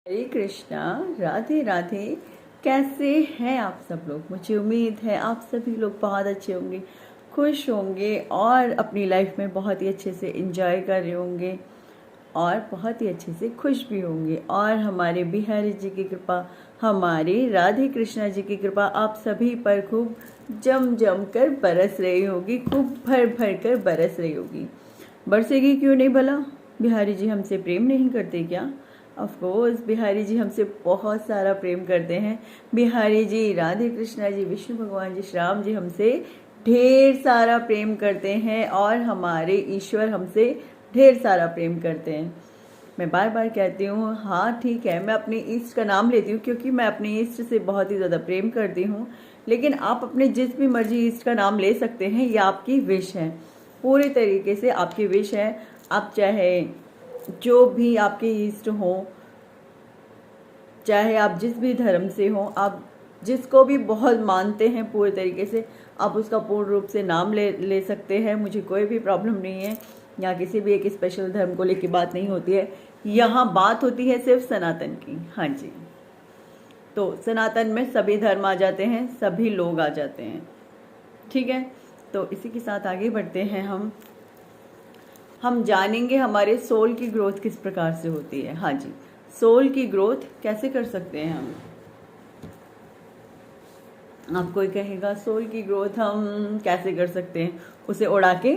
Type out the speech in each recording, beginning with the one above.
हरे कृष्णा, राधे राधे। कैसे हैं आप सब लोग? मुझे उम्मीद है आप सभी लोग बहुत अच्छे होंगे, खुश होंगे और अपनी लाइफ में बहुत ही अच्छे से एंजॉय कर रहे होंगे और बहुत ही अच्छे से खुश भी होंगे। और हमारे बिहारी जी की कृपा, हमारे राधे कृष्णा जी की कृपा आप सभी पर खूब जम जम कर बरस रही होगी, खूब भर भर कर बरस रही होगी। बरसेगी क्यों नहीं भला? बिहारी जी हमसे प्रेम नहीं करते क्या? ऑफ कोर्स बिहारी जी हमसे बहुत सारा प्रेम करते हैं। बिहारी जी, राधे कृष्णा जी, विष्णु भगवान जी, श्री राम जी हमसे ढेर सारा प्रेम करते हैं और हमारे ईश्वर हमसे ढेर सारा प्रेम करते हैं। मैं बार बार कहती हूँ, हाँ ठीक है, मैं अपने ईष्ट का नाम लेती हूँ क्योंकि मैं अपने ईष्ट से बहुत ही ज़्यादा प्रेम करती हूँ। लेकिन आप अपने जिस भी मर्जी ईष्ट का नाम ले सकते हैं, यह आपकी विश है, पूरे तरीके से आपकी विश है। आप चाहे जो भी आपके ईष्ट हो, चाहे आप जिस भी धर्म से हो, आप जिसको भी बहुत मानते हैं पूरे तरीके से, आप उसका पूर्ण रूप से नाम ले सकते हैं। मुझे कोई भी प्रॉब्लम नहीं है। यहाँ किसी भी एक स्पेशल धर्म को लेकर बात नहीं होती है, यहाँ बात होती है सिर्फ सनातन की। हाँ जी, तो सनातन में सभी धर्म आ जाते हैं, सभी लोग आ जाते हैं। ठीक है, तो इसी के साथ आगे बढ़ते हैं। हम जानेंगे हमारे सोल की ग्रोथ किस प्रकार से होती है। हाँ जी, सोल की ग्रोथ कैसे कर सकते हैं हम? आप कोई कहेगा सोल की ग्रोथ हम कैसे कर सकते हैं? उसे उड़ा के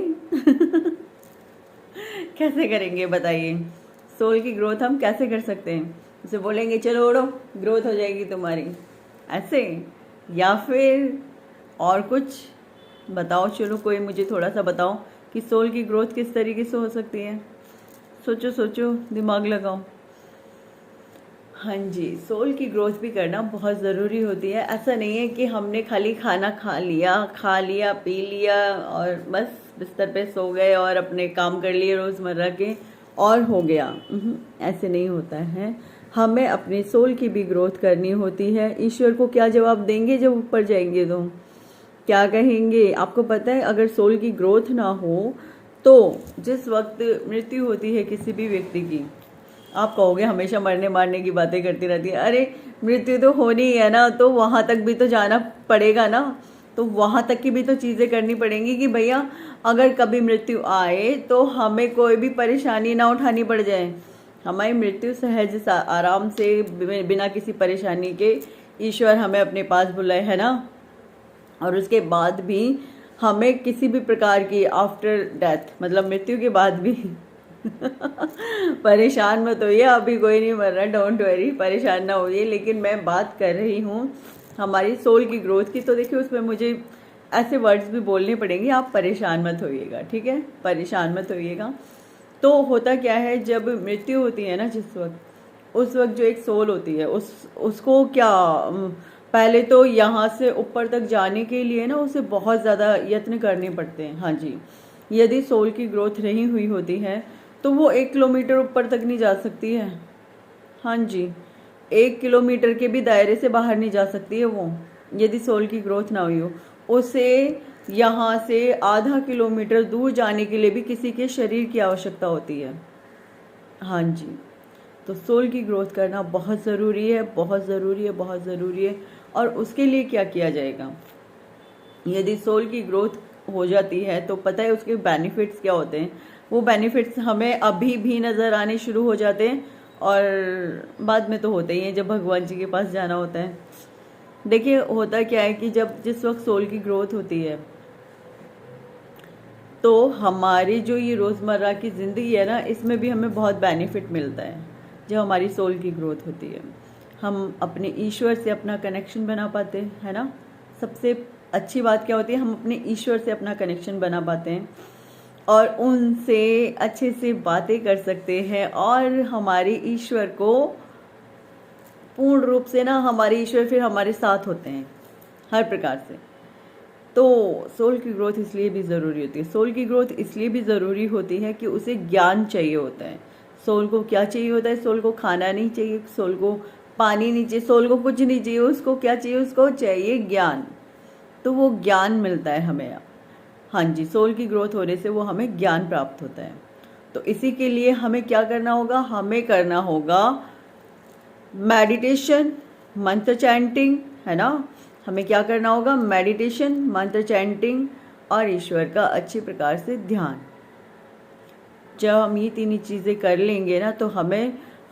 कैसे करेंगे बताइए? सोल की ग्रोथ हम कैसे कर सकते हैं? उसे बोलेंगे चलो उड़ो, ग्रोथ हो जाएगी तुम्हारी, ऐसे? या फिर और कुछ बताओ, चलो कोई मुझे थोड़ा सा बताओ कि सोल की ग्रोथ किस तरीके से हो सकती है। सोचो सोचो, दिमाग लगाओ। हाँ जी, सोल की ग्रोथ भी करना बहुत ज़रूरी होती है। ऐसा नहीं है कि हमने खाली खाना खा लिया पी लिया और बस बिस्तर पे सो गए और अपने काम कर लिए रोज़मर्रा के और हो गया। ऐसे नहीं होता है। हमें अपने सोल की भी ग्रोथ करनी होती है। ईश्वर को क्या जवाब देंगे जब ऊपर जाएंगे तो? क्या कहेंगे? आपको पता है, अगर सोल की ग्रोथ ना हो तो जिस वक्त मृत्यु होती है किसी भी व्यक्ति की, आप कहोगे हमेशा मरने मारने की बातें करती रहती है। अरे मृत्यु तो होनी ही है ना, तो वहां तक भी तो जाना पड़ेगा ना। तो वहां तक की भी तो चीज़ें करनी पड़ेंगी कि भैया अगर कभी मृत्यु आए तो हमें कोई भी परेशानी ना उठानी पड़ जाए। हमारी मृत्यु सहज आराम से बिना किसी परेशानी के ईश्वर हमें अपने पास बुलाए, है ना। और उसके बाद भी हमें किसी भी प्रकार की आफ्टर डेथ, मतलब मृत्यु के बाद भी परेशान मत होइए, अभी कोई नहीं मर रहा, डोंट वरी, परेशान ना होइए। लेकिन मैं बात कर रही हूँ हमारी सोल की ग्रोथ की, तो देखिए उसमें मुझे ऐसे वर्ड्स भी बोलने पड़ेंगे, आप परेशान मत होइएगा, ठीक है, परेशान मत होइएगा। तो होता क्या है, जब मृत्यु होती है ना जिस वक्त, उस वक्त जो एक सोल होती है उसको क्या पहले तो यहाँ से ऊपर तक जाने के लिए ना उसे बहुत ज़्यादा यत्न करने पड़ते हैं। हाँ जी, यदि सोल की ग्रोथ नहीं हुई होती है तो वो 1 किलोमीटर ऊपर तक नहीं जा सकती है। हाँ जी, 1 किलोमीटर के भी दायरे से बाहर नहीं जा सकती है वो, यदि सोल की ग्रोथ ना हुई हो। उसे यहाँ से आधा किलोमीटर दूर जाने के लिए भी किसी के शरीर की आवश्यकता होती है। हाँ जी, तो सोल की ग्रोथ करना बहुत ज़रूरी है, बहुत ज़रूरी है, बहुत ज़रूरी है। और उसके लिए क्या किया जाएगा? यदि सोल की ग्रोथ हो जाती है तो पता है उसके बेनिफिट्स क्या होते हैं। वो बेनिफिट्स हमें अभी भी नज़र आने शुरू हो जाते हैं और बाद में तो होते ही हैं जब भगवान जी के पास जाना होता है। देखिए होता क्या है कि जब जिस वक्त सोल की ग्रोथ होती है तो हमारी जो ये रोज़मर्रा की ज़िंदगी है ना, इसमें भी हमें बहुत बेनिफिट मिलता है जब हमारी सोल की ग्रोथ होती है। हम अपने ईश्वर से अपना कनेक्शन बना पाते हैं, है ना। सबसे अच्छी बात क्या होती है, हम अपने ईश्वर से अपना कनेक्शन बना पाते हैं और उनसे अच्छे से बातें कर सकते हैं और हमारे ईश्वर को पूर्ण रूप से ना, हमारे ईश्वर फिर हमारे साथ होते हैं हर प्रकार से। तो सोल की ग्रोथ इसलिए भी ज़रूरी होती है। सोल की ग्रोथ इसलिए भी ज़रूरी होती है कि उसे ज्ञान चाहिए होता है। सोल को क्या चाहिए होता है? सोल को खाना नहीं चाहिए, सोल को पानी नहीं चाहिए, सोल को कुछ नहीं चाहिए। उसको क्या चाहिए? उसको चाहिए ज्ञान। तो वो ज्ञान मिलता है हमें। हाँ जी, सोल की ग्रोथ होने से वो हमें ज्ञान प्राप्त होता है। तो इसी के लिए हमें क्या करना होगा? हमें करना होगा मेडिटेशन, मंत्र चैंटिंग, है ना। हमें क्या करना होगा? मेडिटेशन, मंत्र चैंटिंग और ईश्वर का अच्छी प्रकार से ध्यान। जब हम ये तीन चीज़ें कर लेंगे ना तो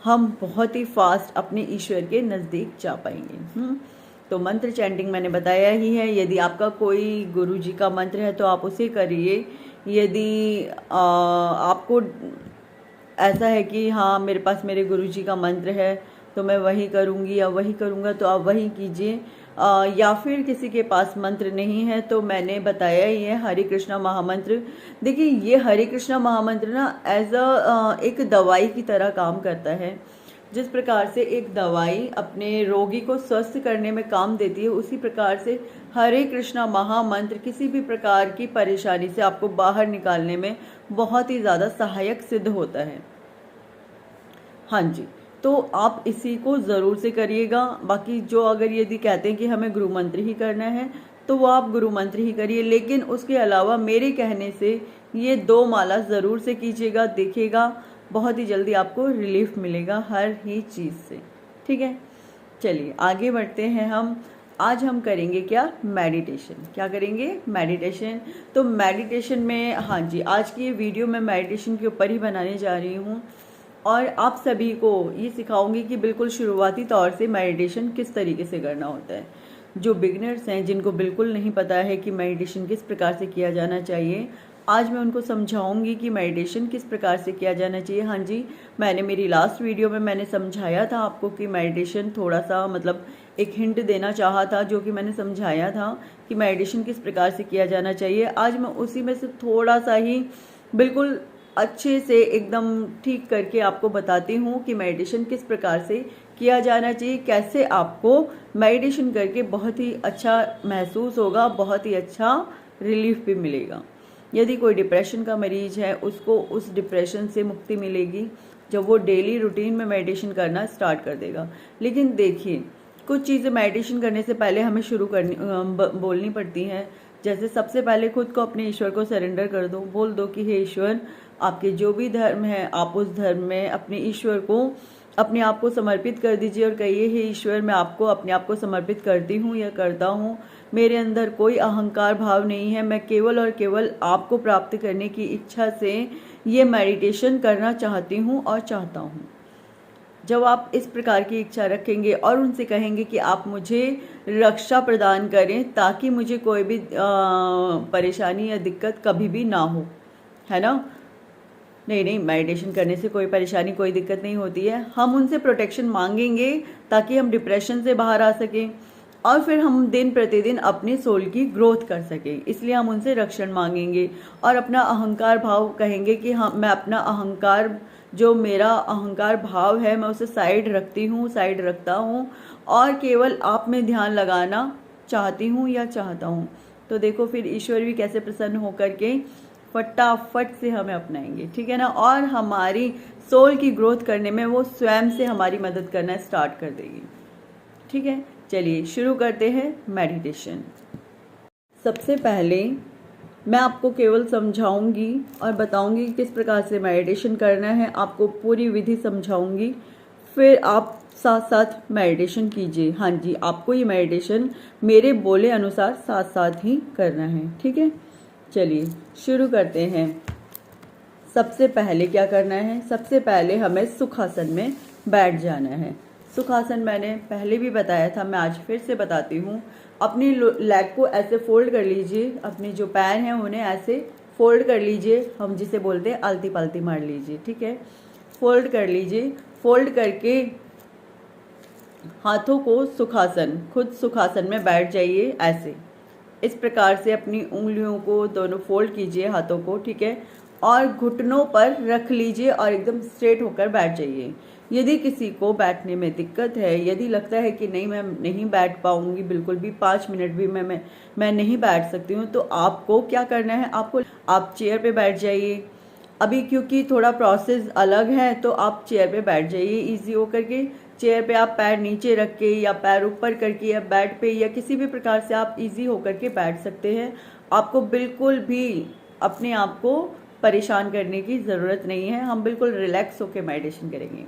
हम बहुत ही फास्ट अपने ईश्वर के नज़दीक जा पाएंगे। तो मंत्र चैंटिंग मैंने बताया ही है। यदि आपका कोई गुरु जी का मंत्र है तो आप उसे करिए। यदि आपको ऐसा है कि हाँ मेरे पास मेरे गुरु जी का मंत्र है तो मैं वही करूँगी या वही करूँगा, तो आप वही कीजिए। या फिर किसी के पास मंत्र नहीं है तो मैंने बताया ही है हरे कृष्णा महामंत्र। देखिए ये हरे कृष्णा महामंत्र ना एज एक दवाई की तरह काम करता है। जिस प्रकार से एक दवाई अपने रोगी को स्वस्थ करने में काम देती है, उसी प्रकार से हरे कृष्णा महामंत्र किसी भी प्रकार की परेशानी से आपको बाहर निकालने में बहुत ही ज़्यादा सहायक सिद्ध होता है। हाँ जी, तो आप इसी को ज़रूर से करिएगा। बाकी जो अगर यदि कहते हैं कि हमें गुरु मंत्र ही करना है तो वो आप गुरु मंत्र ही करिए, लेकिन उसके अलावा मेरे कहने से ये 2 माला ज़रूर से कीजिएगा। देखिएगा बहुत ही जल्दी आपको रिलीफ मिलेगा हर ही चीज़ से। ठीक है, चलिए आगे बढ़ते हैं। आज हम करेंगे क्या? मेडिटेशन। क्या करेंगे? मेडिटेशन। तो मेडिटेशन में, हाँ जी, आज की ये वीडियो मैं मेडिटेशन के ऊपर ही बनाने जा रही हूँ और आप सभी को ये सिखाऊंगी कि बिल्कुल शुरुआती तौर से मेडिटेशन किस तरीके से करना होता है। जो बिगनर्स हैं, जिनको बिल्कुल नहीं पता है कि मेडिटेशन किस प्रकार से किया जाना चाहिए, आज मैं उनको समझाऊंगी कि मेडिटेशन किस प्रकार से किया जाना चाहिए। हाँ जी, मैंने मेरी लास्ट वीडियो में मैंने समझाया था आपको कि मेडिटेशन थोड़ा सा मतलब एक हिंट देना चाहा था, जो कि मैंने समझाया था कि मेडिटेशन किस प्रकार से किया जाना चाहिए। आज मैं उसी में से थोड़ा सा ही बिल्कुल अच्छे से एकदम ठीक करके आपको बताती हूँ कि मेडिटेशन किस प्रकार से किया जाना चाहिए, कैसे आपको मेडिटेशन करके बहुत ही अच्छा महसूस होगा, बहुत ही अच्छा रिलीफ भी मिलेगा। यदि कोई डिप्रेशन का मरीज है उसको उस डिप्रेशन से मुक्ति मिलेगी जब वो डेली रूटीन में मेडिटेशन करना स्टार्ट कर देगा। लेकिन देखिए, कुछ चीज़ें मेडिटेशन करने से पहले हमें बोलनी पड़ती हैं। जैसे सबसे पहले खुद को अपने ईश्वर को सरेंडर कर दो, बोल दो कि हे ईश्वर, आपके जो भी धर्म है आप उस धर्म में अपने ईश्वर को अपने आप को समर्पित कर दीजिए और कहिए हे ईश्वर, मैं आपको अपने आप को समर्पित करती हूँ या करता हूँ। मेरे अंदर कोई अहंकार भाव नहीं है, मैं केवल और केवल आपको प्राप्त करने की इच्छा से ये मेडिटेशन करना चाहती हूँ और चाहता हूँ। जब आप इस प्रकार की इच्छा रखेंगे और उनसे कहेंगे कि आप मुझे रक्षा प्रदान करें ताकि मुझे कोई भी परेशानी या दिक्कत कभी भी ना हो, है ना। नहीं, मेडिटेशन करने से कोई परेशानी कोई दिक्कत नहीं होती है। हम उनसे प्रोटेक्शन मांगेंगे ताकि हम डिप्रेशन से बाहर आ सकें और फिर हम दिन प्रतिदिन अपने सोल की ग्रोथ कर सकें, इसलिए हम उनसे रक्षण मांगेंगे और अपना अहंकार भाव कहेंगे कि हाँ, मैं अपना अहंकार, जो मेरा अहंकार भाव है, मैं उसे साइड रखता हूँ और केवल आप में ध्यान लगाना चाहती हूँ या चाहता हूँ। तो देखो फिर ईश्वर भी कैसे प्रसन्न होकर के फटाफट से हमें अपनाएंगे, ठीक है ना। और हमारी सोल की ग्रोथ करने में वो स्वयं से हमारी मदद करना स्टार्ट कर देगी। ठीक है, चलिए शुरू करते हैं मेडिटेशन। सबसे पहले मैं आपको केवल समझाऊंगी और बताऊंगी किस प्रकार से मेडिटेशन करना है, आपको पूरी विधि समझाऊंगी, फिर आप साथ साथ मेडिटेशन कीजिए। हाँ जी, आपको ये मेडिटेशन मेरे बोले अनुसार साथ साथ ही करना है, ठीक है। चलिए शुरू करते हैं। सबसे पहले क्या करना है? सबसे पहले हमें सुखासन में बैठ जाना है। सुखासन मैंने पहले भी बताया था, मैं आज फिर से बताती हूँ। अपनी लेग को ऐसे फोल्ड कर लीजिए, अपने जो पैर हैं उन्हें ऐसे फोल्ड कर लीजिए, हम जिसे बोलते हैं आलती पालती मार लीजिए, ठीक है। फोल्ड कर लीजिए, फोल्ड करके हाथों को खुद सुखासन में बैठ जाइए। ऐसे इस प्रकार से अपनी उंगलियों को दोनों फोल्ड कीजिए, हाथों को, ठीक है, और घुटनों पर रख लीजिए और एकदम स्ट्रेट होकर बैठ जाइए। यदि किसी को बैठने में दिक्कत है, यदि लगता है कि नहीं मैं नहीं बैठ पाऊंगी बिल्कुल भी, 5 मिनट भी मैं नहीं बैठ सकती हूँ, तो आपको क्या करना है, आप चेयर पे बैठ जाइए। अभी क्योंकि थोड़ा प्रोसेस अलग है तो आप चेयर पे बैठ जाइए इजी होकर के। चेयर पे आप पैर नीचे रख के या पैर ऊपर करके या बेड पे या किसी भी प्रकार से आप इजी होकर के बैठ सकते हैं। आपको बिल्कुल भी अपने आप को परेशान करने की ज़रूरत नहीं है, हम बिल्कुल रिलैक्स होकर मेडिटेशन करेंगे।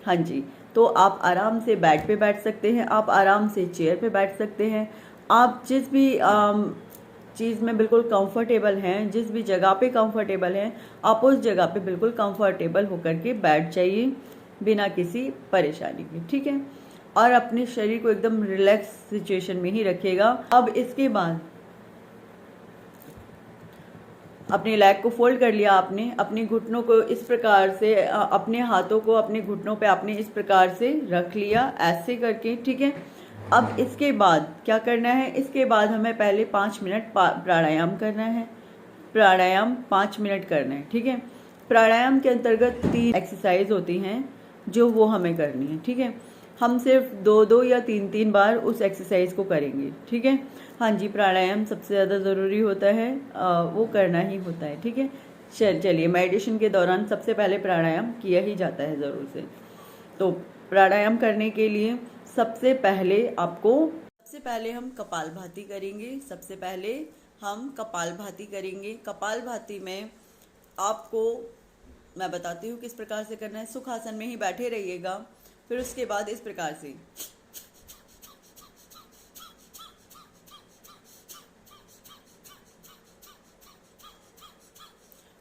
हाँ जी, तो आप आराम से बेड पे बैठ सकते हैं, आप आराम से चेयर पे बैठ सकते हैं। आप जिस भी चीज़ में बिल्कुल कंफर्टेबल हैं, जिस भी जगह पे कंफर्टेबल हैं, आप उस जगह पे बिल्कुल कंफर्टेबल होकर के बैठ जाइए बिना किसी परेशानी के, ठीक है। और अपने शरीर को एकदम रिलैक्स सिचुएशन में ही रखिएगा। अब इसके बाद अपने लेग को फोल्ड कर लिया आपने, अपने घुटनों को इस प्रकार से अपने हाथों को अपने घुटनों पे आपने इस प्रकार से रख लिया ऐसे करके, ठीक है। अब इसके बाद क्या करना है, इसके बाद हमें पहले 5 मिनट प्राणायाम करना है। प्राणायाम 5 मिनट करना है, ठीक है। प्राणायाम के अंतर्गत 3 एक्सरसाइज होती हैं जो वो हमें करनी है, ठीक है। हम सिर्फ 2-2 या 3-3 बार उस एक्सरसाइज को करेंगे, ठीक है। हाँ जी, प्राणायाम सबसे ज़्यादा ज़रूरी होता है, वो करना ही होता है, ठीक है। चलिए, मेडिटेशन के दौरान सबसे पहले प्राणायाम किया ही जाता है ज़रूर से। तो प्राणायाम करने के लिए सबसे पहले हम कपालभाति करेंगे। सबसे पहले हम कपालभाति करेंगे। कपालभाति में आपको मैं बताती हूँ किस प्रकार से करना है। सुखासन में ही बैठे रहिएगा। फिर उसके बाद इस प्रकार से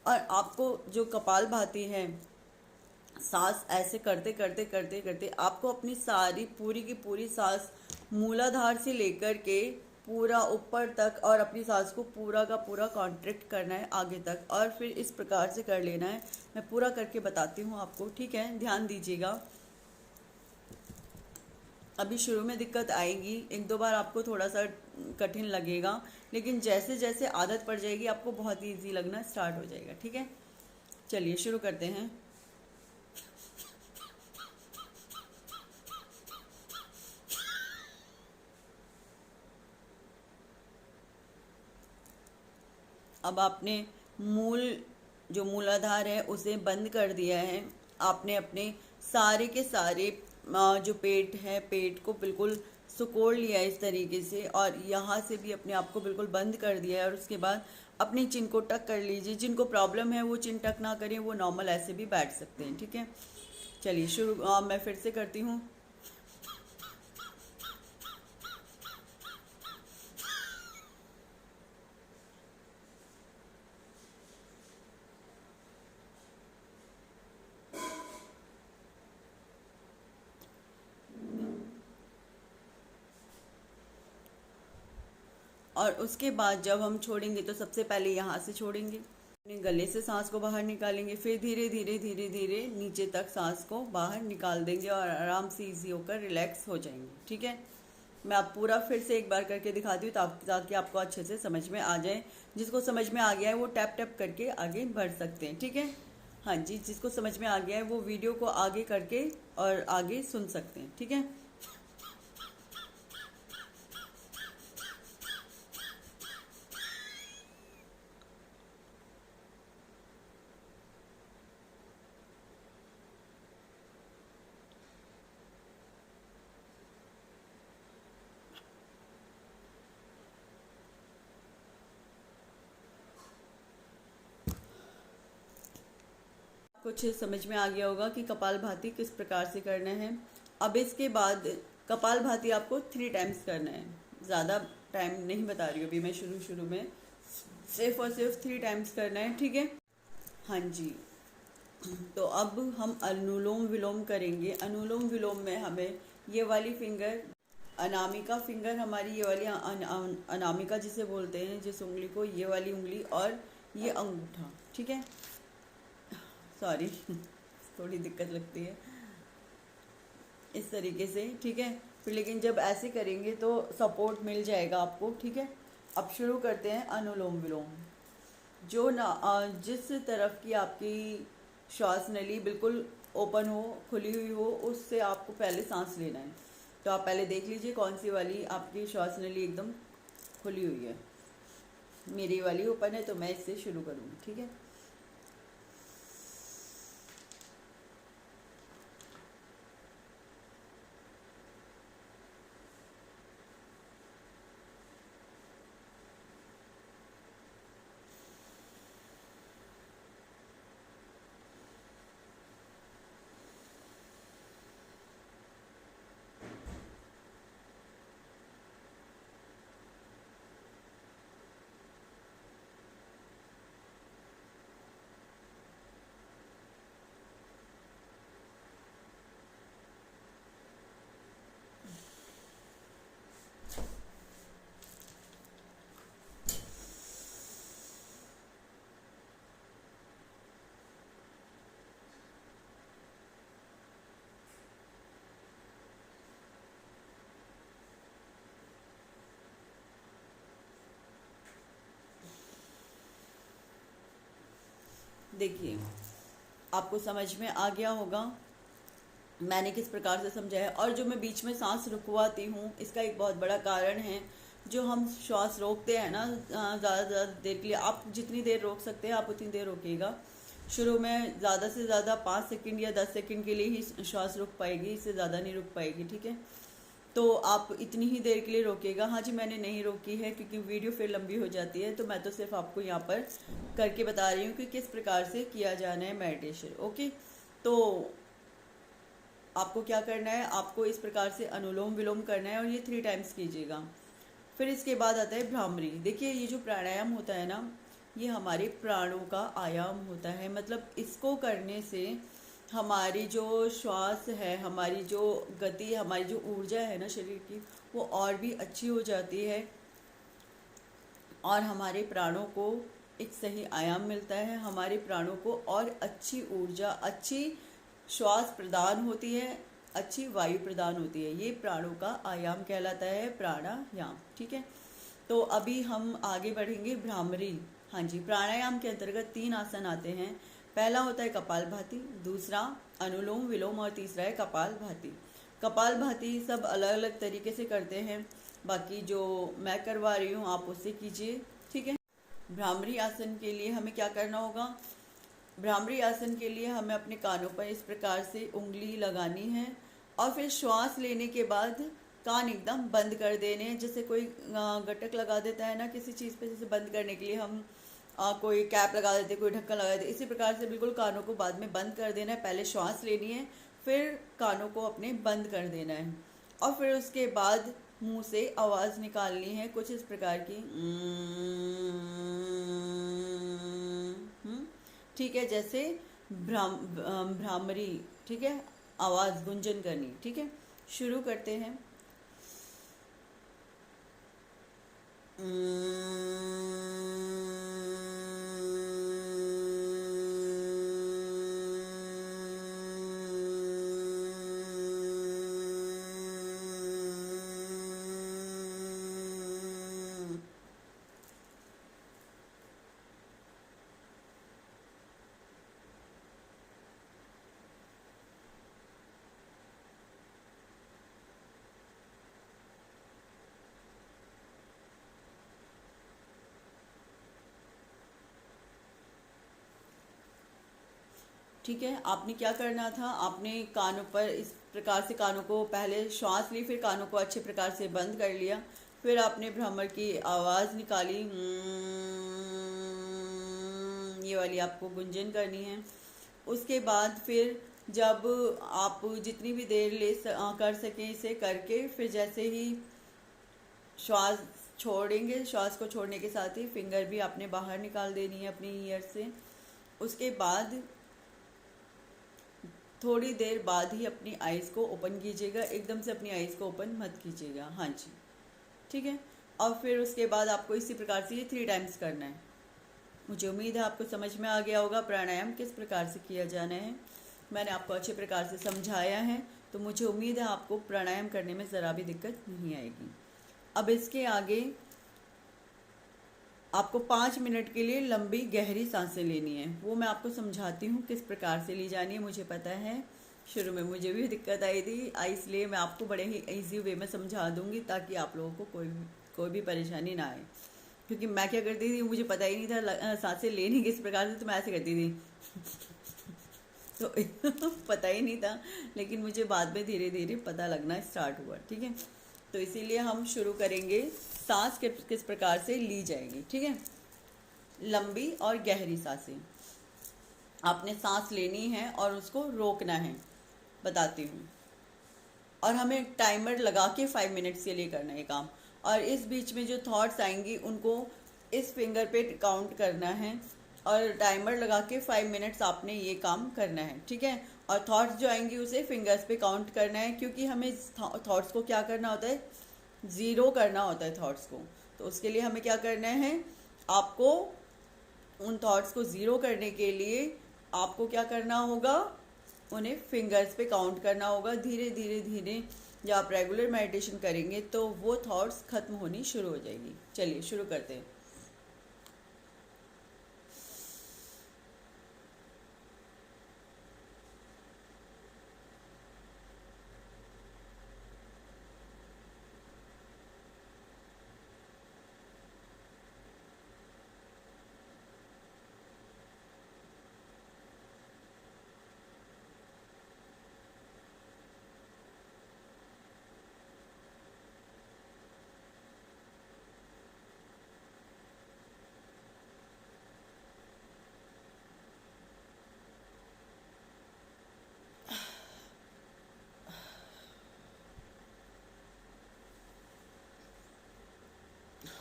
और आपको जो कपालभाति है, सांस ऐसे करते करते करते करते आपको अपनी सारी पूरी की पूरी सांस मूलाधार से लेकर के पूरा ऊपर तक और अपनी सांस को पूरा का पूरा कॉन्ट्रैक्ट करना है आगे तक, और फिर इस प्रकार से कर लेना है। मैं पूरा करके बताती हूँ आपको, ठीक है, ध्यान दीजिएगा। अभी शुरू में दिक्कत आएगी, 1-2 बार आपको थोड़ा सा कठिन लगेगा, लेकिन जैसे जैसे आदत पड़ जाएगी आपको बहुत ईजी लगना स्टार्ट हो जाएगा, ठीक है। चलिए शुरू करते हैं। अब आपने जो मूलाधार है उसे बंद कर दिया है। आपने अपने सारे के सारे जो पेट है, पेट को बिल्कुल सुकोड़ लिया है इस तरीके से, और यहाँ से भी अपने आप को बिल्कुल बंद कर दिया है। और उसके बाद अपनी चिन को टक कर लीजिए। जिनको प्रॉब्लम है वो चिन टक ना करें, वो नॉर्मल ऐसे भी बैठ सकते हैं, ठीक है। चलिए शुरू, मैं फिर से करती हूँ। और उसके बाद जब हम छोड़ेंगे तो सबसे पहले यहाँ से छोड़ेंगे, अपने गले से सांस को बाहर निकालेंगे, फिर धीरे धीरे धीरे धीरे नीचे तक सांस को बाहर निकाल देंगे और आराम से इजी होकर रिलैक्स हो जाएंगे, ठीक है। मैं आप पूरा फिर से एक बार करके दिखाती हूँ ताकि आपको अच्छे से समझ में आ जाए। जिसको समझ में आ गया है वो टैप टैप करके आगे बढ़ सकते हैं, ठीक है। हाँ जी, जिसको समझ में आ गया है वो वीडियो को आगे करके और आगे सुन सकते हैं, ठीक है। कुछ समझ में आ गया होगा कि कपालभाति किस प्रकार से करना है। अब इसके बाद कपालभाति आपको 3 टाइम्स करना है। ज़्यादा टाइम नहीं बता रही हूँ अभी मैं, शुरू में सिर्फ और सिर्फ 3 टाइम्स करना है, ठीक है। हाँ जी, तो अब हम अनुलोम विलोम करेंगे। अनुलोम विलोम में हमें ये वाली फिंगर, अनामिका फिंगर हमारी, ये वाली अनामिका जिसे बोलते हैं, जिस उंगली को, ये वाली उंगली और ये अंगूठा, ठीक है। सॉरी थोड़ी दिक्कत लगती है इस तरीके से, ठीक है। फिर लेकिन जब ऐसे करेंगे तो सपोर्ट मिल जाएगा आपको, ठीक है। अब शुरू करते हैं अनुलोम विलोम। जो ना जिस तरफ की आपकी श्वास नली बिल्कुल ओपन हो, खुली हुई हो, उससे आपको पहले सांस लेना है। तो आप पहले देख लीजिए कौन सी वाली आपकी श्वास नली एकदम खुली हुई है। मेरी वाली ओपन है तो मैं इससे शुरू करूँगी, ठीक है। देखिए आपको समझ में आ गया होगा मैंने किस प्रकार से समझाया। और जो मैं बीच में सांस रुकवाती हूँ, इसका एक बहुत बड़ा कारण है, जो हम श्वास रोकते हैं ना ज़्यादा ज़्यादा देर के लिए, आप जितनी देर रोक सकते हैं आप उतनी देर रोकिएगा। शुरू में ज़्यादा से ज़्यादा 5 सेकंड या 10 सेकंड के लिए ही श्वास रुक पाएगी, इससे ज़्यादा नहीं रुक पाएगी, ठीक है। तो आप इतनी ही देर के लिए रोकिएगा। हाँ जी, मैंने नहीं रोकी है क्योंकि वीडियो फिर लंबी हो जाती है, तो मैं तो सिर्फ आपको यहाँ पर करके बता रही हूँ कि किस प्रकार से किया जाना है मेडिटेशन। ओके, तो आपको क्या करना है, आपको इस प्रकार से अनुलोम विलोम करना है और ये 3 टाइम्स कीजिएगा। फिर इसके बाद आता है भ्रामरी। देखिए ये जो प्राणायाम होता है ना, ये हमारे प्राणों का आयाम होता है। मतलब इसको करने से हमारी जो श्वास है, हमारी जो गति, हमारी जो ऊर्जा है ना शरीर की, वो और भी अच्छी हो जाती है और हमारे प्राणों को एक सही आयाम मिलता है। हमारे प्राणों को और अच्छी ऊर्जा, अच्छी श्वास प्रदान होती है, अच्छी वायु प्रदान होती है। ये प्राणों का आयाम कहलाता है, प्राणायाम, ठीक है। तो अभी हम आगे बढ़ेंगे भ्रामरी। हाँ जी, प्राणायाम के अंतर्गत 3 आसन आते हैं। पहला होता है कपालभाति, दूसरा अनुलोम विलोम और तीसरा है कपालभाति। कपालभाति सब अलग अलग तरीके से करते हैं, बाकी जो मैं करवा रही हूँ आप उससे कीजिए, ठीक है। भ्रामरी आसन के लिए हमें क्या करना होगा, भ्रामरी आसन के लिए हमें अपने कानों पर इस प्रकार से उंगली लगानी है और फिर श्वास लेने के बाद कान एकदम बंद कर देने हैं। जैसे कोई गटक लगा देता है ना किसी चीज़ पे, जैसे बंद करने के लिए हम कोई कैप लगा देते, कोई ढक्कन लगा देते, इसी प्रकार से बिल्कुल कानों को बाद में बंद कर देना है। पहले श्वास लेनी है, फिर कानों को अपने बंद कर देना है और फिर उसके बाद मुंह से आवाज़ निकालनी है कुछ इस प्रकार की, ठीक है, जैसे भ्रामरी, ठीक है, आवाज़ गुंजन करनी, ठीक है। शुरू करते हैं। ठीक है, आपने क्या करना था, आपने कानों पर इस प्रकार से कानों को पहले श्वास ली, फिर कानों को अच्छे प्रकार से बंद कर लिया, फिर आपने भ्रमर की आवाज़ निकाली, ये वाली आपको गुंजन करनी है। उसके बाद फिर जब आप जितनी भी देर कर सकें इसे करके, फिर जैसे ही श्वास छोड़ेंगे, श्वास को छोड़ने के साथ ही फिंगर भी आपने बाहर निकाल देनी है अपनी ईयर से। उसके बाद थोड़ी देर बाद ही अपनी आइज़ को ओपन कीजिएगा, एकदम से अपनी आइज़ को ओपन मत कीजिएगा। हाँ जी, ठीक है। और फिर उसके बाद आपको इसी प्रकार से ये 3 टाइम्स करना है। मुझे उम्मीद है आपको समझ में आ गया होगा प्राणायाम किस प्रकार से किया जाना है। मैंने आपको अच्छे प्रकार से समझाया है, तो मुझे उम्मीद है आपको प्राणायाम करने में ज़रा भी दिक्कत नहीं आएगी। अब इसके आगे आपको 5 मिनट के लिए लंबी गहरी सांसें लेनी है। वो मैं आपको समझाती हूँ किस प्रकार से ली जानी है। मुझे पता है शुरू में मुझे भी दिक्कत आई थी, इसलिए मैं आपको बड़े ही इजी वे में समझा दूँगी ताकि आप लोगों को कोई भी परेशानी ना आए। क्योंकि मैं क्या करती थी, मुझे पता ही नहीं था सांसें लेनी किस प्रकार से, तो मैं ऐसे करती थी तो पता ही नहीं था, लेकिन मुझे बाद में धीरे धीरे पता लगना स्टार्ट हुआ, ठीक है। तो इसीलिए हम शुरू करेंगे, सांस किस प्रकार से ली जाएगी, ठीक है। लंबी और गहरी सांसें आपने सांस लेनी है और उसको रोकना है, बताती हूँ। और हमें टाइमर लगा के 5 मिनट्स के लिए करना है काम। और इस बीच में जो थॉट्स आएंगी उनको इस फिंगर पे काउंट करना है और टाइमर लगा के 5 मिनट्स आपने ये काम करना है, ठीक है। और थॉट्स जो आएंगी उसे फिंगर्स पे काउंट करना है, क्योंकि हमें थॉट्स को क्या करना होता है, ज़ीरो करना होता है थॉट्स को। तो उसके लिए हमें क्या करना है, आपको उन थॉट्स को ज़ीरो करने के लिए आपको क्या करना होगा, उन्हें फिंगर्स पे काउंट करना होगा। धीरे धीरे धीरे जब आप रेगुलर मेडिटेशन करेंगे तो वो थॉट्स खत्म होनी शुरू हो जाएगी। चलिए शुरू करते हैं।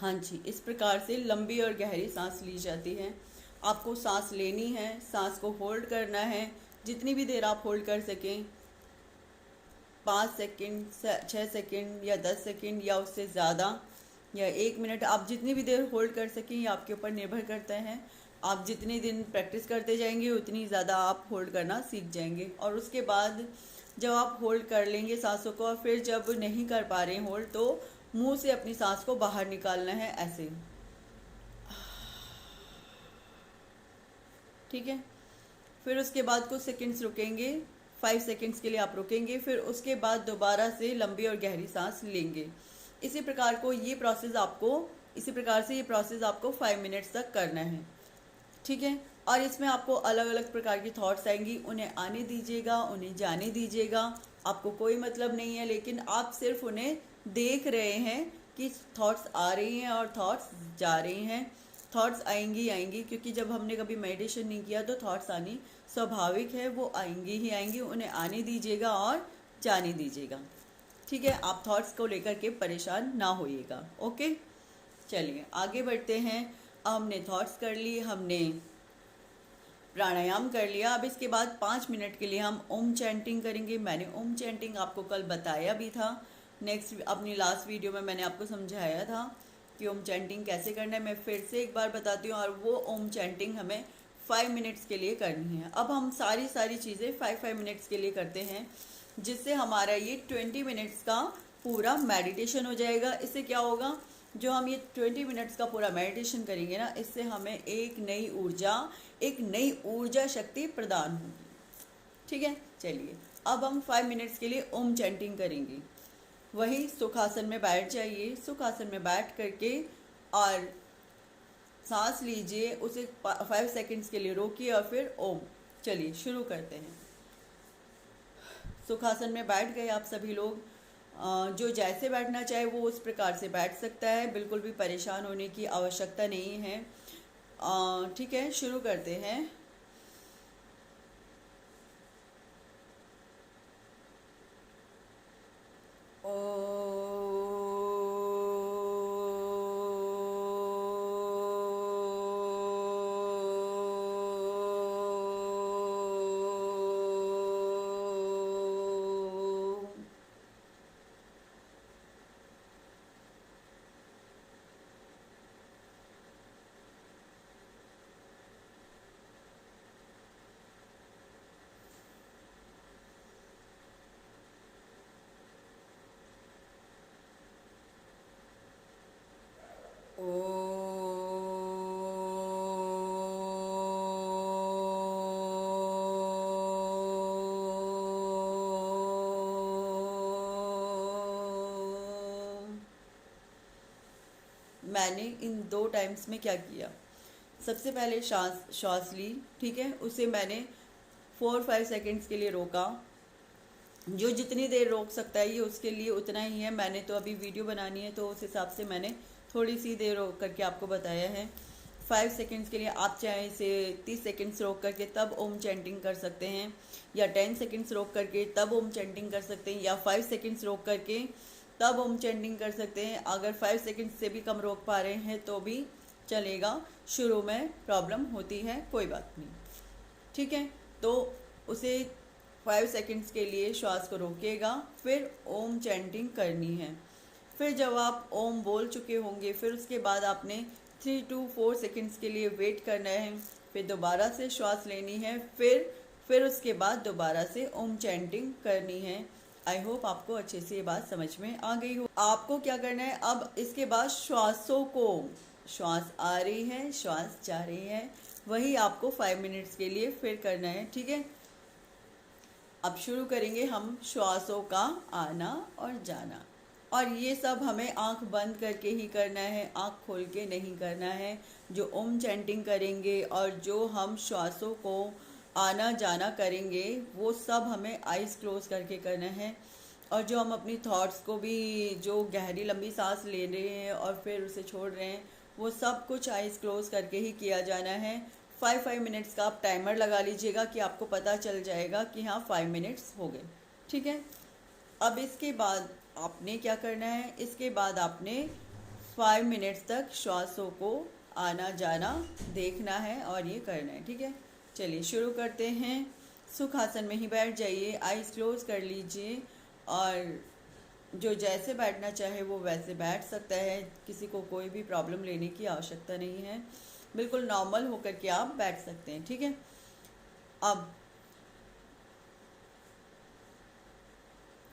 हाँ जी, इस प्रकार से लंबी और गहरी सांस ली जाती है। आपको सांस लेनी है, सांस को होल्ड करना है, जितनी भी देर आप होल्ड कर सकें, 5 सेकंड, 6 सेकंड या 10 सेकंड या उससे ज़्यादा या 1 मिनट, आप जितनी भी देर होल्ड कर सकें ये आपके ऊपर निर्भर करता है। आप जितने दिन प्रैक्टिस करते जाएंगे उतनी ज़्यादा आप होल्ड करना सीख जाएंगे। और उसके बाद जब आप होल्ड कर लेंगे सांसों को, और फिर जब नहीं कर पा रहे हैं होल्ड, तो मुंह से अपनी सांस को बाहर निकालना है ऐसे, ठीक है। फिर उसके बाद कुछ सेकंड्स रुकेंगे, 5 सेकंड्स के लिए आप रुकेंगे, फिर उसके बाद दोबारा से लंबी और गहरी सांस लेंगे। इसी प्रकार से ये प्रोसेस आपको 5 मिनट्स तक करना है, ठीक है। और इसमें आपको अलग अलग प्रकार की थॉट्स आएंगी, उन्हें आने दीजिएगा, उन्हें जाने दीजिएगा। आपको कोई मतलब नहीं है, लेकिन आप सिर्फ उन्हें देख रहे हैं कि थॉट्स आ रही हैं और थॉट्स जा रही हैं। थॉट्स आएंगी, क्योंकि जब हमने कभी मेडिटेशन नहीं किया तो थॉट्स आनी स्वाभाविक है, वो आएंगी ही आएंगी। उन्हें आने दीजिएगा और जाने दीजिएगा, ठीक है। आप थॉट्स को लेकर के परेशान ना होइएगा, ओके। चलिए आगे बढ़ते हैं। हमने थॉट्स कर ली, हमने प्राणायाम कर लिया। अब इसके बाद 5 मिनट के लिए हम ओम चैंटिंग करेंगे। मैंने ओम चैंटिंग आपको कल बताया भी था, अपनी लास्ट वीडियो में मैंने आपको समझाया था कि ओम चैंटिंग कैसे करना है। मैं फिर से एक बार बताती हूँ, और वो ओम चैंटिंग हमें 5 मिनट्स के लिए करनी है। अब हम सारी चीज़ें 5 मिनट्स के लिए करते हैं, जिससे हमारा ये 20 मिनट्स का पूरा मेडिटेशन हो जाएगा। इससे क्या होगा, जो हम ये 20 मिनट्स का पूरा मेडिटेशन करेंगे ना, इससे हमें एक नई ऊर्जा शक्ति प्रदान होगी, ठीक है। चलिए अब हम 5 मिनट्स के लिए ओम चैंटिंग करेंगे। वही सुखासन में बैठ जाइए, सुखासन में बैठ करके और सांस लीजिए, उसे 5 सेकंड्स के लिए रोकिए और फिर ओम। चलिए शुरू करते हैं। सुखासन में बैठ गए आप सभी लोग। जो जैसे बैठना चाहे वो उस प्रकार से बैठ सकता है, बिल्कुल भी परेशान होने की आवश्यकता नहीं है, ठीक है। शुरू करते हैं। मैंने इन 2 टाइम्स में क्या किया, सबसे पहले श्वास ली, ठीक है। उसे मैंने 4-5 सेकंड्स के लिए रोका। जो जितनी देर रोक सकता है ये उसके लिए उतना ही है। मैंने तो अभी वीडियो बनानी है, तो उस हिसाब से मैंने थोड़ी सी देर रोक करके आपको बताया है। 5 सेकंड्स के लिए आप चाहे इसे 30 सेकंड्स रोक करके तब ओम चैंटिंग कर सकते हैं, या 10 सेकंड्स रोक करके तब ओम चैंटिंग कर सकते हैं, या 5 सेकंड्स रोक करके तब ओम चैंटिंग कर सकते हैं। अगर 5 सेकंड्स से भी कम रोक पा रहे हैं तो भी चलेगा। शुरू में प्रॉब्लम होती है, कोई बात नहीं, ठीक है। तो उसे 5 सेकंड्स के लिए श्वास को रोकिएगा, फिर ओम चैंटिंग करनी है। फिर जब आप ओम बोल चुके होंगे, फिर उसके बाद आपने 3 to 4 सेकंड्स के लिए वेट करना है, फिर दोबारा से श्वास लेनी है, फिर उसके बाद दोबारा से ओम चैंटिंग करनी है। आई होप आपको अच्छे से ये बात समझ में आ गई हो। आपको क्या करना है, अब इसके बाद श्वासों को, श्वास आ रही है, श्वास जा रही है, वही आपको 5 मिनट्स के लिए फिर करना है, ठीक है। अब शुरू करेंगे हम श्वासों का आना और जाना, और ये सब हमें आंख बंद करके ही करना है, आंख खोल के नहीं करना है। जो ओम चैंटिंग करेंगे और जो हम श्वासों को आना जाना करेंगे वो सब हमें आइज़ क्लोज करके करना है। और जो हम अपनी थॉट्स को भी, जो गहरी लंबी सांस ले रहे हैं और फिर उसे छोड़ रहे हैं, वो सब कुछ आइज़ क्लोज करके ही किया जाना है। 5 मिनट्स का आप टाइमर लगा लीजिएगा कि आपको पता चल जाएगा कि हाँ 5 मिनट्स हो गए, ठीक है। अब इसके बाद आपने क्या करना है, इसके बाद आपने 5 मिनट्स तक श्वासों को आना जाना देखना है और ये करना है। ठीक है, चलिए शुरू करते हैं। सुखासन में ही बैठ जाइए, आइज़ क्लोज कर लीजिए और जो जैसे बैठना चाहे वो वैसे बैठ सकता है। किसी को कोई भी प्रॉब्लम लेने की आवश्यकता नहीं है, बिल्कुल नॉर्मल होकर के आप बैठ सकते हैं। ठीक है, अब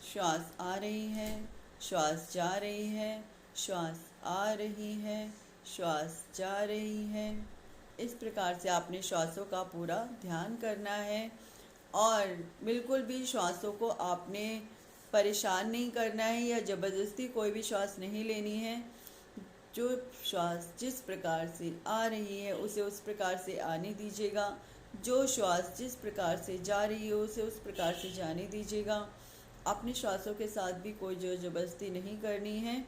श्वास आ रही है, श्वास जा रही है, श्वास आ रही है, श्वास जा रही है। इस प्रकार से आपने श्वासों का पूरा ध्यान करना है और बिल्कुल भी श्वासों को आपने परेशान नहीं करना है या ज़बरदस्ती कोई भी श्वास नहीं लेनी है। जो श्वास जिस प्रकार से आ रही है उसे उस प्रकार से आने दीजिएगा, जो श्वास जिस प्रकार से जा रही है उसे उस प्रकार से जाने दीजिएगा। अपने श्वासों के साथ भी कोई जो ज़बरदस्ती नहीं करनी है,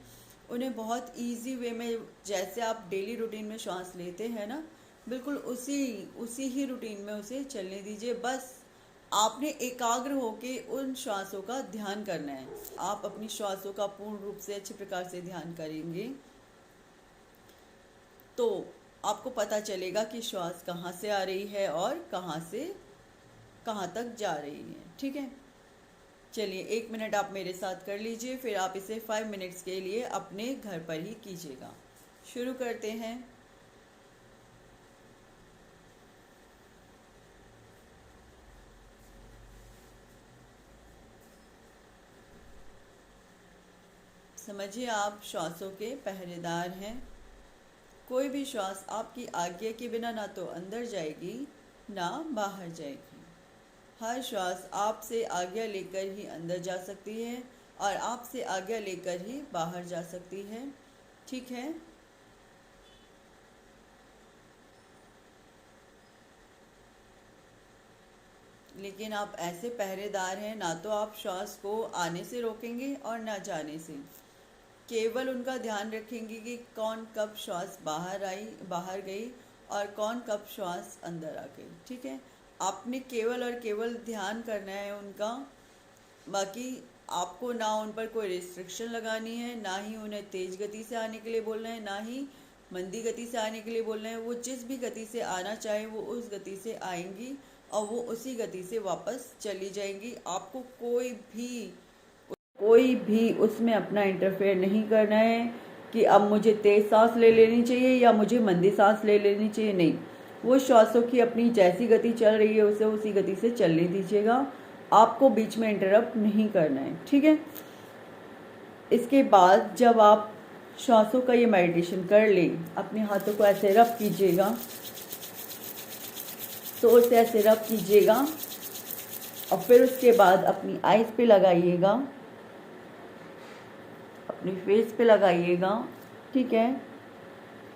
उन्हें बहुत इजी वे में जैसे आप डेली रूटीन में श्वास लेते हैं ना, बिल्कुल उसी ही रूटीन में उसे चलने दीजिए। बस आपने एकाग्र होके उन श्वासों का ध्यान करना है। आप अपनी श्वासों का पूर्ण रूप से अच्छे प्रकार से ध्यान करेंगे तो आपको पता चलेगा कि श्वास कहाँ से आ रही है और कहाँ से कहाँ तक जा रही है। ठीक है, चलिए 1 मिनट आप मेरे साथ कर लीजिए, फिर आप इसे 5 मिनट्स के लिए अपने घर पर ही कीजिएगा। शुरू करते हैं। समझिए आप श्वासों के पहरेदार हैं। कोई भी श्वास आपकी आज्ञा के बिना ना तो अंदर जाएगी ना बाहर जाएगी। हर श्वास आपसे आज्ञा लेकर ही अंदर जा सकती है और आपसे आज्ञा लेकर ही बाहर जा सकती है। ठीक है, लेकिन आप ऐसे पहरेदार हैं, ना तो आप श्वास को आने से रोकेंगे और ना जाने से। केवल उनका ध्यान रखेंगे कि कौन कब श्वास बाहर गई और कौन कब श्वास अंदर आ गई। ठीक है, आपने केवल और केवल ध्यान करना है उनका। बाकी आपको ना उन पर कोई रिस्ट्रिक्शन लगानी है, ना ही उन्हें तेज गति से आने के लिए बोलना है, ना ही मंदी गति से आने के लिए बोलना है। वो जिस भी गति से आना चाहे वो उस गति से आएंगी और वो उसी गति से वापस चली जाएंगी। आपको कोई भी उसमें अपना इंटरफेयर नहीं करना है कि अब मुझे तेज़ सांस ले लेनी चाहिए या मुझे मंदी सांस ले लेनी चाहिए। नहीं, वो श्वासों की अपनी जैसी गति चल रही है उसे उसी गति से चलने दीजिएगा। आपको बीच में इंटरप्ट नहीं करना है। ठीक है, इसके बाद जब आप श्वासों का ये मेडिटेशन कर लें, अपने हाथों को ऐसे रब कीजिएगा, तो उसे ऐसे रब कीजिएगा और फिर उसके बाद अपनी आइज़ पे लगाइएगा, अपनी फेस पे लगाइएगा। ठीक है,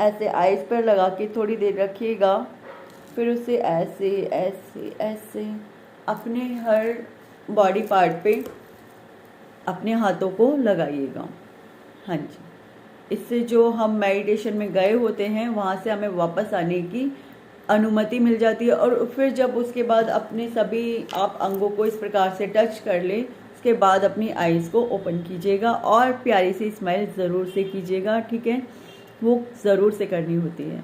ऐसे आइज़ पर लगा के थोड़ी देर रखिएगा, फिर उसे ऐसे ऐसे ऐसे अपने हर बॉडी पार्ट पे अपने हाथों को लगाइएगा। हाँ जी, इससे जो हम मेडिटेशन में गए होते हैं वहाँ से हमें वापस आने की अनुमति मिल जाती है। और फिर जब उसके बाद अपने सभी आप अंगों को इस प्रकार से टच कर लें, उसके बाद अपनी आइज़ को ओपन कीजिएगा और प्यारी सी स्माइल ज़रूर से कीजिएगा। ठीक है, वो ज़रूर से करनी होती है।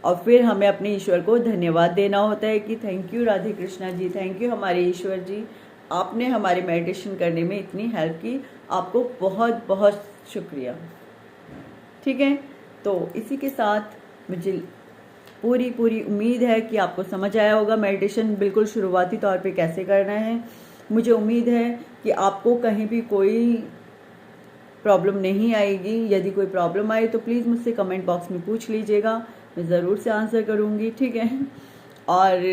और फिर हमें अपने ईश्वर को धन्यवाद देना होता है कि thank you Radhe Krishna ji, thank you हमारे ईश्वर जी, आपने हमारे मेडिटेशन करने में इतनी हेल्प की, आपको बहुत बहुत शुक्रिया। ठीक है, तो इसी के साथ मुझे पूरी उम्मीद है कि आपको समझ आया होगा मेडिटेशन बिल्कुल शुरुआती तौर पे कैसे करना है। मुझे उम्मीद है कि आपको कहीं भी कोई प्रॉब्लम नहीं आएगी। यदि कोई प्रॉब्लम आए तो प्लीज़ मुझसे कमेंट बॉक्स में पूछ लीजिएगा, मैं ज़रूर से आंसर करूँगी। ठीक है, और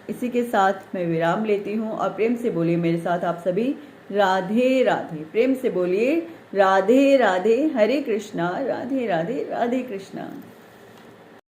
इसी के साथ मैं विराम लेती हूँ। और प्रेम से बोलिए मेरे साथ आप सभी, राधे राधे। प्रेम से बोलिए राधे राधे, हरे कृष्णा, राधे राधे, राधे कृष्णा।